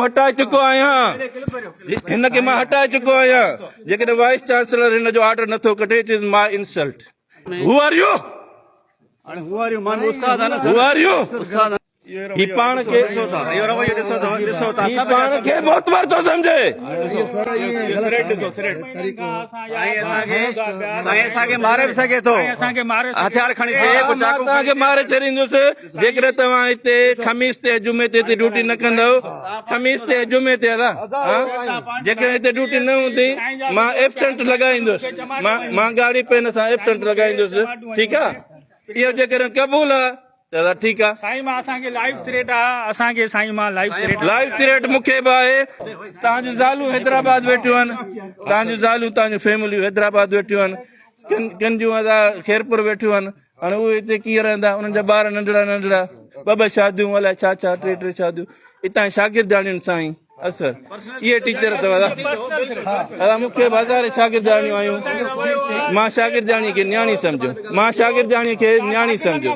हटाए चुको आहियां हिन खे मां हटाए चुको आहियां जेकॾहिं वाइस चांसलर हिन जो ऑर्डर नथो कढे it is my insult who are U ही पाण खे मोतबर थो सम्झे मारे भी सके थो हथियार खणी तव्हांखे मारे छॾींदुसि जेकॾहिं तव्हां हिते ख़मीस ते जुमे ते ड्यूटी न कंदव ख़मीस ते जुमे ते जेकॾहिं हिते ड्यूटी न हूंदी मां एब्सेंट लॻाईंदुसि मां ॻाढ़ी पेन सां एब्सेंट लॻाईंदुसि ठीकु आहे इहो जेकॾहिं क़बूल आहे त ठीकु आहे साईं मां असांखे लाइव थ्रेट आहे असांखे साईं मां लाइव थ्रेट मूंखे बि आहे तव्हांजूं ज़ालूं हैदराबाद वेठियूं आहिनि तव्हांजूं ज़ालूं तव्हांजूं फैमिलियूं हैदराबाद वेठियूं आहिनि किन जूं खेरपुर वेठियूं आहिनि हाणे उहे हिते कीअं रहंदा उन्हनि जा ॿार नंढड़ा नंढड़ा ॿ शादियूं अलाए छा छा टे शादियूं हितां शागिर्दाणियुनि साईं असर इहे टीचर अथव दादा मूंखे हज़ारे शागिर्दाणियूं आहियूं मां शागिर्दाणीअ खे न्याणी सम्झो मां शागिर्दाणीअ खे न्याणी सम्झो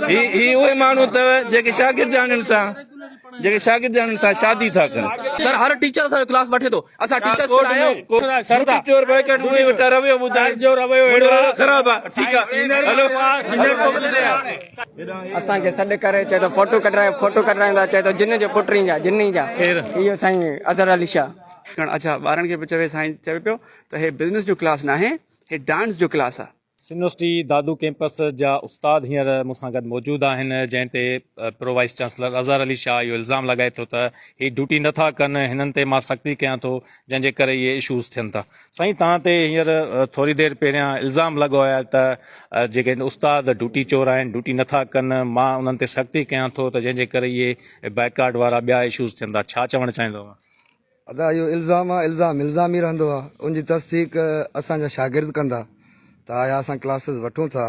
ही उहे माण्हू अथव जेके शागिर्दाणियुनि सां शादी था कनि सर हर टीचर असांजो क्लास वठे थो असां टीचर्स ख़राब आहे ठीकु आहे असांखे सॾु करे चए थो फोटो कढाईंदा चए थो जिन जो पुट जा जिन्नी जा इहो साईं अज़हर अली शाह अच्छा ॿारनि खे चवे साईं चवे पियो त हे बिज़नेस जो क्लास न आहे हे डांस जो क्लास आहे यूनिवर्सिटी दादू कैंपस जा उस्ताद हींअर मूंसां गॾु मौजूदु आहिनि जंहिं ते pro wise chancellor Azhar Ali Shah इहो इल्ज़ाम लॻाए थो त ही ड्यूटी नथा कनि हिननि ते मां सख़्ती कयां थो जंहिंजे करे इहे इशूज़ थियनि था साईं तव्हां ते हींअर थोरी देरि पहिरियां इल्ज़ाम लॻो आहे त जेके उस्ताद ड्यूटी चोर आहिनि ड्यूटी नथा कनि मां उन्हनि ते सख़्ती कयां थो त जंहिंजे करे इहे बैकआउट वारा ॿिया इशूज़ थियनि था छा चवणु चाहींदव अदा इहो इल्ज़ाम आहे इल्ज़ाम ई रहंदो आहे उनजी तस्दीक असांजा शागिर्द कंदा त आया असां क्लासिस वठूं था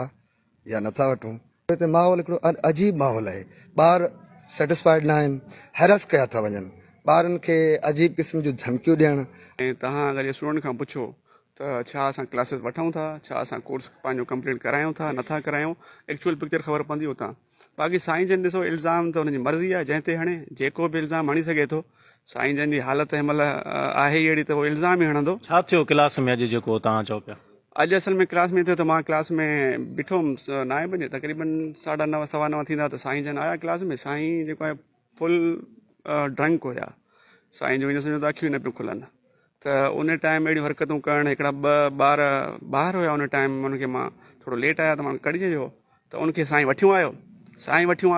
या नथा वठूं हिते माहौल हिकिड़ो अजीब माहौल आहे ॿार सेटिस्फाइड न आहिनि हैरस कया था वञनि ॿारनि खे अजीब क़िस्म जूं धमकियूं ॾियणु ऐं तव्हां अगरि स्टूडेंट खां पुछो त छा असां क्लासिस वठूं था छा असां कोर्स पंहिंजो कंप्लीट करायूं था नथा करायूं एक्चुअल पिक्चर ख़बर पवंदी हुतां बाक़ी साईं जन ॾिसो इल्ज़ाम त हुनजी मर्ज़ी आहे जंहिं ते हणे जेको बि इल्ज़ाम हणी सघे थो साईं जन जी हालत हिन महिल आहे अहिड़ी त उहो इल्ज़ाम ई हणंदो छा थियो क्लास में अॼु जेको तव्हां चओ पिया अॼु असल में क्लास में थियो त मां क्लास में बीठो हुउमि 9 बजे तक़रीबन 9:30 9:15 थींदा त साईं जन आया क्लास में साईं जेको आहे फुल ड्रंक हुया साईं जो हीअं सम्झो त अखियूं न पियूं खुलनि त उन टाइम अहिड़ियूं हरकतूं करणु हिकिड़ा 2 ॿार ॿाहिरि हुया उन टाइम उनखे मां थोरो लेट आया त मां कढी छॾियो त उनखे साईं वठियूं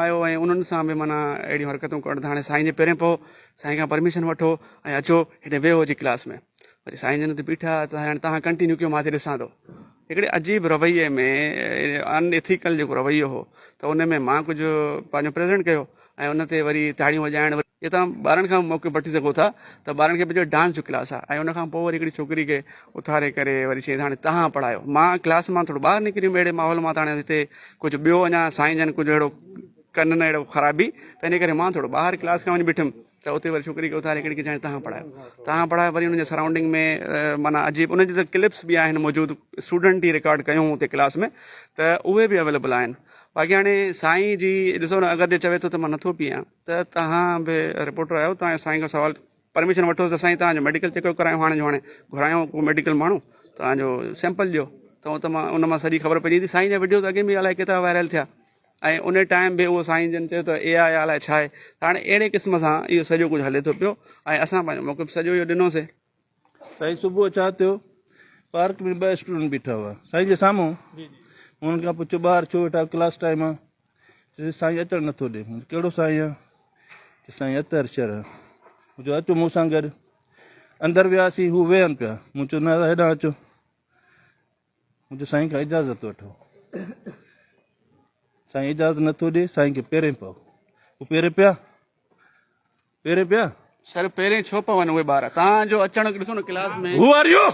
आयो ऐं उन्हनि सां बि माना अहिड़ियूं हरकतूं करणु त हाणे साईं जे पहिरियों पोइ साईं खां परमिशन वठो ऐं अचो हिते वेहो जी क्लास में वरी साईं जन ते बीठा त हाणे तव्हां कंटिन्यू कयो मां हिते ॾिसां थो हिकिड़े अजीब रवैये में अनएथिकल जेको रवैयो हो त उन में मां कुझु पंहिंजो प्रेज़ेंट कयो ऐं उन ते वरी ताड़ियूं वॼाइण इहे तव्हां ॿारनि खां मौक़ो वठी सघो था त ॿारनि खे पंहिंजो डांस जो क्लास आहे ऐं उनखां पोइ वरी हिकिड़ी छोकिरी खे उथारे करे वरी चई हाणे तव्हां पढ़ायो मां क्लास मां थोरो ॿाहिरि निकिरी वियुमि अहिड़े माहौल मां त हाणे हिते कुझु ॿियो अञा साईं जन कुझु अहिड़ो कनि न अहिड़ो ख़राबी त इन करे मां थोरो ॿाहिरि क्लास खां वञी बीठुमि त उते वरी छोकिरी खे उथारे हिकिड़ी खे चई तव्हां पढ़ायो वरी उनजे सराउंडिंग में माना अजीब उनजी त क्लिप्स बि आहिनि मौजूदु स्टूडेंट ई रिकॉर्ड कयूं हुते क्लास में त उहे बि अवेलेबल आहिनि बाक़ी हाणे साईं जी ॾिसो न अगरि जे चवे थो त मां नथो पीआं त तव्हां बि रिपोर्टर आहियो तव्हां साईं खां सवाल परमिशन वठो त साईं तव्हांजो मेडिकल चेकअप करायूं हाणे घुरायूं को मेडिकल माण्हू तव्हांजो सैंपल ॾियो त मां उन मां सॼी ख़बर पइजी वेंदी साईं जा वीडियोज़ अॻे बि अलाए केतिरा वायरल थिया ऐं उन टाइम बि उहो साईं जन चयो त AI अलाए छा आहे त हाणे अहिड़े क़िस्म सां इहो सॼो कुझु हले थो पियो ऐं असां पंहिंजो मौक़िफ़ सॼो इहो ॾिनोसीं साईं सुबुह छा थियो पार्क में 2 स्टूडेंट बीठा हुआ साईं जे साम्हूं हुननि खां पुछियो ॿार छो वेठा क्लास टाइम आहे साईं अचणु नथो ॾे कहिड़ो साईं आहे साईं अतर शर मुंहिंजो अचो मूं सां गॾु अंदरि वियासीं हू वेहनि पिया मूं चयो न हेॾां अचो मुंहिंजो साईं खां इजाज़त वठो साईं इजाज़त नथो ॾे साईं खे पहिरें पाओ हू पहिरें पिया सर पहिरें छो पवनि उहे ॿार तव्हांजो अचणु ॾिसो न क्लास में हू आर यू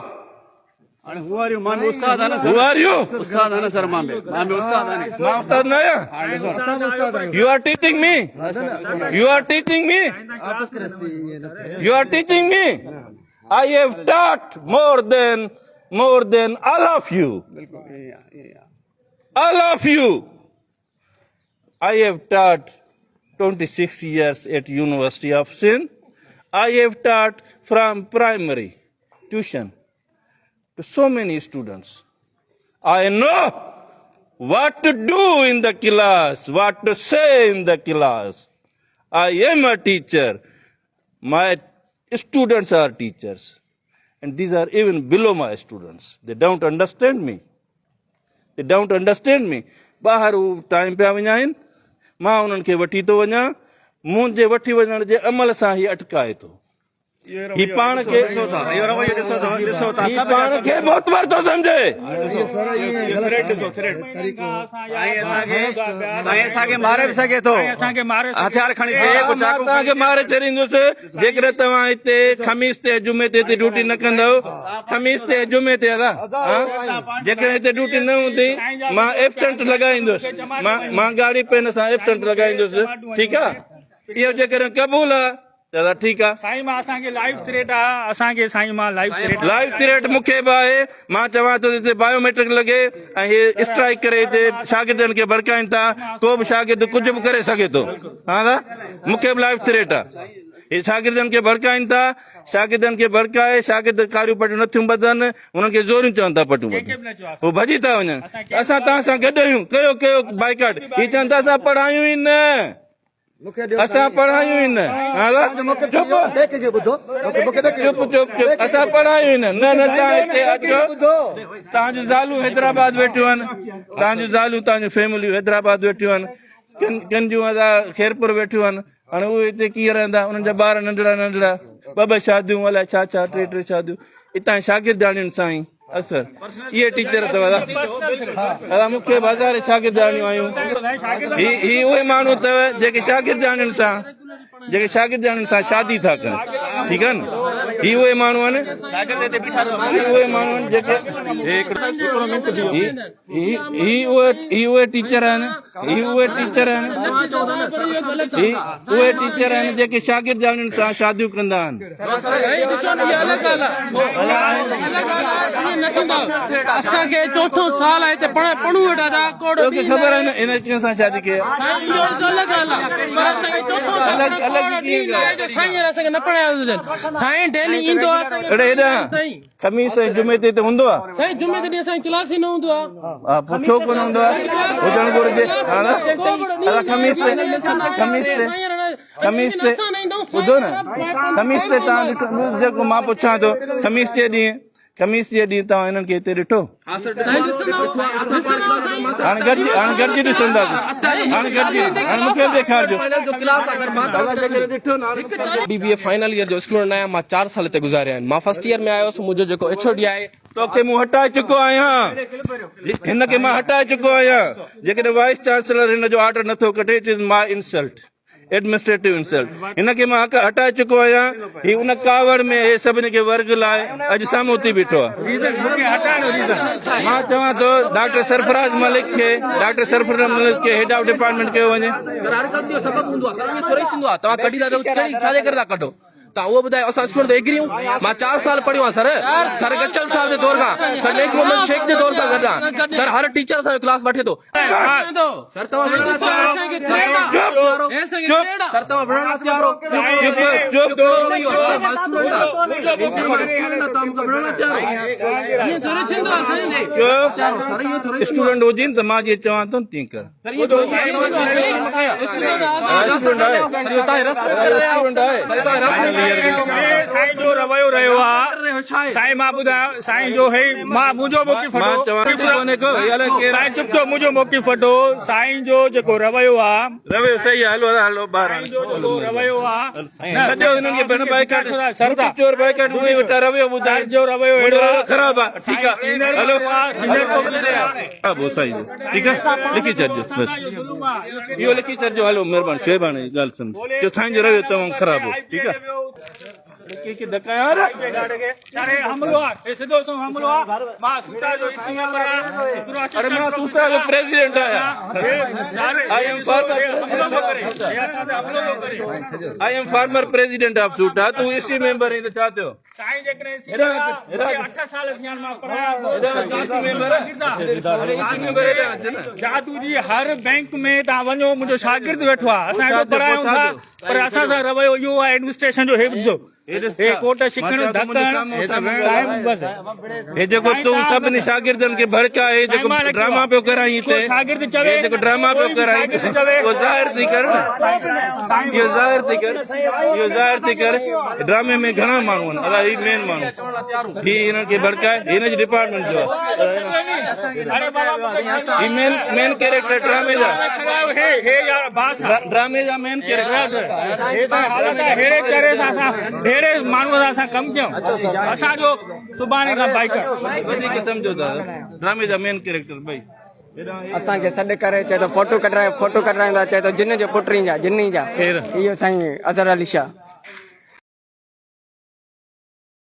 मां उस्ताद आहियां हू आर यू उस्ताद आहियां सर मां उस्ताद आहियां मां उस्ताद न आहियां you are teaching me I have taught more than all of you I have taught 26 years at University of Sindh. I have taught from primary tuition to so many students. I know what to do in the class, what to say in the class. I am a teacher. My students are teachers. And these are even below my students. They don't understand me. They don't understand me. ॿाहिरि हू time पिया वञा आहिनि, मां उन्हनि खे वठी थो वञा, मुंहिंजे वठी वञण जे अमल सां ही अटकाए थो। ही पाण खे मोतबर थो सम्झे। हथियार खणी तव्हांखे मारे छॾींदुसि जेकॾहिं तव्हां हिते ख़मीस ते जुमे ते ड्यूटी न कंदव। ख़मीस ते जुमे ते जेकॾहिं हिते ड्यूटी न हूंदी मां एब्सेंट लॻाईंदुसि, मां गाड़ी पेन सां एब्सेंट लॻाईंदुसि। ठीकु आहे, इहो जेकॾहिं क़बूल आहे दादा ठीकु आहे। साईं मां असांखे लाइफ थ्रेट आहे, असांखे साईं मां लाइफ थ्रेट मूंखे बि आहे। मां चवां थो हिते बायोमेट्रिक लॻे ऐं हे स्ट्राइक करे हिते शागिर्दनि खे भड़काइनि था, को बि शागिर्द कुझु बि करे सघे थो। हा दादा, मूंखे बि लाइफ थ्रेट आहे। हे शागिर्दनि खे भड़काइनि था, शागिर्दनि खे भड़काए शागिर्द कारियूं पटियूं नथियूं ॿधनि, हुननि खे ज़ोरियूं चवनि था पटियूं ॿधनि, हू भॼी था वञनि। असां तव्हां सां गॾु आहियूं, कयो कयो बाइकाट। ही चवनि था असां पढ़ायूं ई न, असां पढ़ायूं ई न। चुप चुप चुप, असां पढ़ायूं ई न। न न तव्हां हिते अचो, तव्हांजूं ज़ालूं हैदराबाद वेठियूं आहिनि, तव्हांजूं ज़ालूं तव्हांजूं फैमिलियूं हैदराबाद वेठियूं आहिनि, किन जूं खैरपुर वेठियूं आहिनि। हाणे उहे हिते कीअं रहंदा, उन्हनि जा ॿार नंढड़ा नंढड़ा, ॿ शादियूं, अलाए छा छा, टे शादियूं। हितां शागिर्दाणियुनि सां ई असर इहे टीचर अथव दादा, मूंखे बाज़ारि शागिर्दाणियूं आहियूं। ही उहे माण्हू अथव जेके शागिर्दाणियुनि सां शादी था कनि। ठीकु आहे न, ही उहे माण्हू आहिनि, उहे माण्हू आहिनि जेके ही उहे टीचर आहिनि, उहे टीचर आहिनि जेके शागिर्दाणियुनि सां शादियूं कंदा आहिनि। असांखे चौथों साल आहे हिते पढ़ूं वेठा था, ख़बर आहे न हिन कंहिं सां शादी कई असांखे न पढ़ायो। साईं डेली ईंदो आहे, ख़मीस ऐं जुमे ते हूंदो आहे, साईं जुमे ते असांजी क्लास ई न हूंदो आहे। छो कोन हूंदो आहे, हुजणु घुरिजे। ख़मीस ते ॿुधो न, ख़मीस ते तव्हां जेको मां पुछां थो, ख़मीस जे ॾींहुं तव्हां हिननि खे हिते ॾिठो? हाणे गॾिजी ॾिसंदासीं, हाणे मूंखे ॾेखारिजो। BBA फाइनल ईयर जो स्टूडेंट आहियां, मां 4 साल हिते गुज़ारिया आहिनि। मां फर्स्ट ईयर में आयुसि, मुंहिंजो जेको HOD आहे तोखे मूं हटाए चुको आहियां, हिन खे मां हटाए चुको आहियां। जेकॾहिं वाइस चांसलर हिन जो ऑर्डर नथो कटे, it is my insult, administrative insult. हिन खे मां हटाए चुको आहियां। ही उन कावड़ में हे सभिनी खे वर्ग लाइ अॼु साम्हूं थी बीठो आहे। मां चवां थो डॉक्टर सरफराज मलिक खे हेड ऑफ डिपार्टमेंट कयो वञे। तव्हां कढी था छाजे करे था कढो? तव्हां उहो ॿुधायो, असां स्टूडेंट एग्री आहियूं। मां 4 साल पढ़ियो आहियां सर गचल साहब जे दौर खां, सर नेक मोहम्मद शेख जे दौर सां गॾु आहियां। सर हर टीचर असांजो क्लास वठे थो। सर तव्हां विढ़ण लाइ तयार हो? सर तव्हां विढ़ण लाइ तयार हो? स्टूडेंट हुजनि त मां जीअं चवां थो तीअं कर। साईं जो रवैयो रहियो आहे, साईं मां ॿुधायो, साईं जो हे मां मुंहिंजो मोकी फटो, साईं जो जेको रवैयो आहे, रवैयो सही आहे। हलो ॿाहिरि रवैयो आहे जो रवैयो ख़राब आहे। ठीकु आहे, हलो सही ठीकु आहे, लिखी छॾिजोसि बसि, इहो लिखी छॾिजो। हलो महिरबानी, शहबानी ॻाल्हि सम्झो, साईं जो रवैयो तमामु ख़राब हो। ठीकु आहे। के धक्का यार सारे हमलो आहे सिधो सो हमलो आहे मां सुटा जो इसी मेंबर आहे अरे मैं तूता का प्रेसिडेंट आया I am farmer I am farmer president of सूटा तू इसी मेंबर है तो चाहते हो साईं जेकॾहिं 8 साल थिया मां पढ़ाया इसी मेंबर है इसी मेंबर है जादू जी हर बैंक में तव्हां वञो मुंहिंजो शागिर्द वेठो आहे असां हेॾो पढ़ायूं था पर असां सां रवैयो इहो आहे एडमिनिस्ट्रेशन जो हे ॿुधो हे कोट शिकण धकण साहिब बस हे जेको तू सभिनी शागिर्दनि खे भड़का हे जेको ड्रामा पियो कराई हिते शागिर्द चवे जेको ड्रामा पियो कराई वो ज़ाहिर थी कर इहो ज़ाहिर थी कर इहो ज़ाहिर थी कर ड्रामे में घणा माण्हू आहिनि अदा ही मेन माण्हू ही हिननि खे भड़काए हिन जी डिपार्टमेंट जो आहे ही मेन कैरेक्टर ड्रामे जा हे यार बास ड्रामे जा मेन कैरेक्टर हे हालत हेड़े चरे सां असां हेड़े माण्हूअ सां असां कमु कयूं असांजो सुभाणे खां बाइकर वधीक सम्झो दादा ड्रामे जा मेन कैरेक्टर भई असांखे सॾु करे चए थो फोटो कढाराईंदा चए थो जिन जो पुट जा जिनी जा इहो साईं अज़हर अली शाह